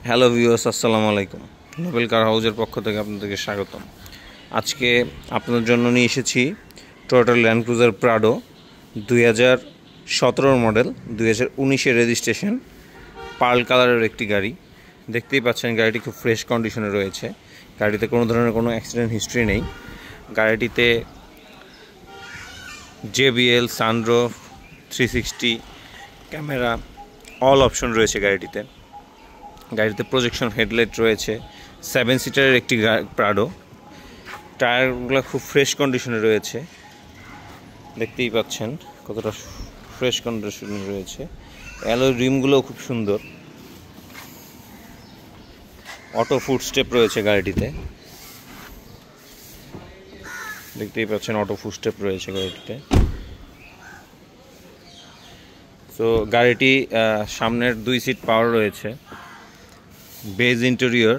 Hello viewers, আসসালামু আলাইকুম। Nobel কার হাউসের পক্ষ থেকে আপনাদেরকে স্বাগতম। আজকে আপনাদের জন্য নিয়ে এসেছি Toyota Land Cruiser Prado 2017 model, 2019-এর রেজিস্ট্রেশন, পার্ল কালারের একটি গাড়ি। দেখতেই পাচ্ছেন গাড়িটি খুব ফ্রেশ কন্ডিশনে রয়েছে। গাড়িতে কোনো ধরনের কোনো অ্যাক্সিডেন্ট হিস্ট্রি নেই। গাড়িটিতে JBL, sunroof, 360 camera, all option রয়েছে গাড়িটিতে। গাড়িতে প্রজেকশন হেডলাইট রয়েছে। 7 সিটারের একটি প্রাডো। টায়ারগুলো খুব ফ্রেশ কন্ডিশনে রয়েছে, দেখতেই পাচ্ছেন কতটা ফ্রেশ কন্ডিশনে রয়েছে। অ্যালয় রিমগুলোও খুব সুন্দর। অটো ফুটস্টেপ রয়েছে গাড়িটিতে, দেখতেই পাচ্ছেন অটো ফুটস্টেপ রয়েছে গাড়িটিতে। তো গাড়িটি সামনের 2 সিট পাওয়ার রয়েছে, বেজ ইন্টেরিয়র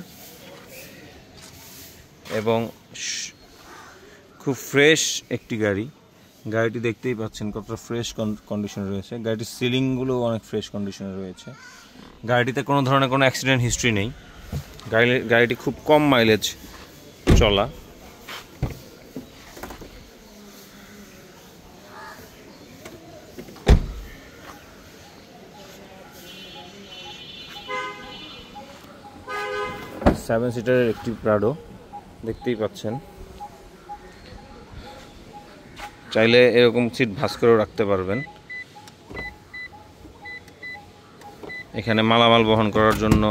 এবং খুব ফ্রেশ একটি গাড়ি। গাড়িটি দেখতেই পাচ্ছেন কতটা ফ্রেশ কন্ডিশনে রয়েছে। গাড়িটির সিলিংগুলো অনেক ফ্রেশ কন্ডিশনে রয়েছে। গাড়িটিতে কোনো ধরনের কোনো অ্যাক্সিডেন্ট হিস্ট্রি নেই। গাড়িটি খুব কম মাইলেজ চলা। সেভেন সিটারের একটি প্রাডো, দেখতেই পাচ্ছেন। চাইলে এরকম সিট ভাঁজ করেও রাখতে পারবেন। এখানে মালামাল বহন করার জন্য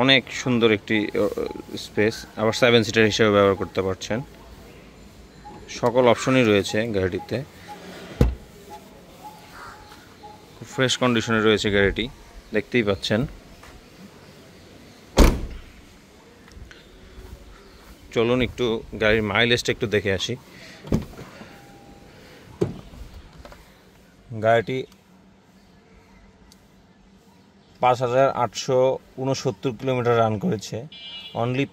অনেক সুন্দর একটি স্পেস, আবার 7 সিটার হিসেবে ব্যবহার করতে পারছেন। সকল অপশনই রয়েছে গাড়িটিতে। খুব ফ্রেশ কন্ডিশনে রয়েছে গাড়িটি, দেখতেই পাচ্ছেন। চলুন একটু গাড়ির মাইলেজটা একটু দেখে আসি। গাড়িটি 5,869 কিলোমিটার রান করেছে। অনলি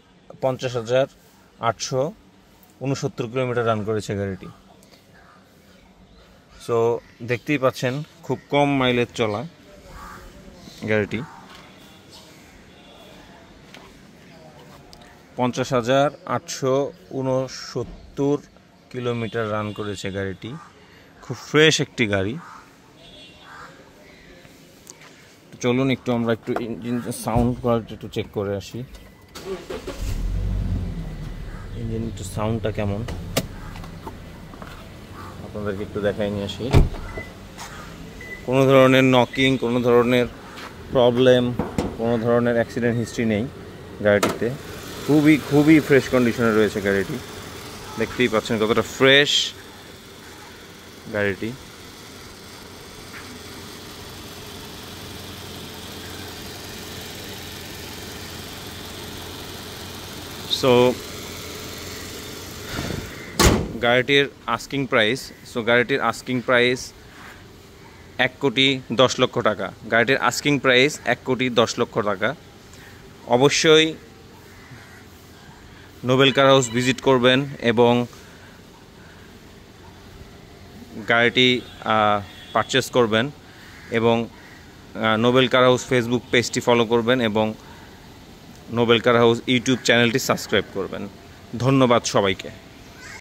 50,869 কিলোমিটার রান করেছে গাড়িটি। সো দেখতেই পাচ্ছেন খুব কম মাইলেজ চলা গাড়িটি। 50,869 কিলোমিটার রান করেছে গাড়িটি। খুব ফ্রেশ একটি গাড়ি। চলুন একটু আমরা একটু ইঞ্জিন সাউন্ড কোয়ালিটি একটু চেক করে আসি। ইঞ্জিন একটু সাউন্ডটা কেমন আপনাদেরকে একটু দেখাই নিয়ে আসি। কোনো ধরনের নকিং, কোনো ধরনের প্রবলেম, কোনো ধরনের অ্যাক্সিডেন্ট হিস্ট্রি নেই গাড়িটিতে। খুবই ফ্রেশ কন্ডিশনে রয়েছে গাড়িটি, দেখতেই পাচ্ছেন কতটা ফ্রেশ গাড়িটি। সো গাড়িটির আস্কিং প্রাইস 1,10,00,000 টাকা। গাড়িটির আস্কিং প্রাইস 1,10,00,000 টাকা। অবশ্যই নোবেল কার হাউস ভিজিট করবেন এবং গাড়িটি পারচেস করবেন, এবং নোবেল কার হাউস ফেসবুক পেজটি ফলো করবেন এবং নোবেল কার হাউস ইউটিউব চ্যানেলটি সাবস্ক্রাইব করবেন। ধন্যবাদ সবাইকে।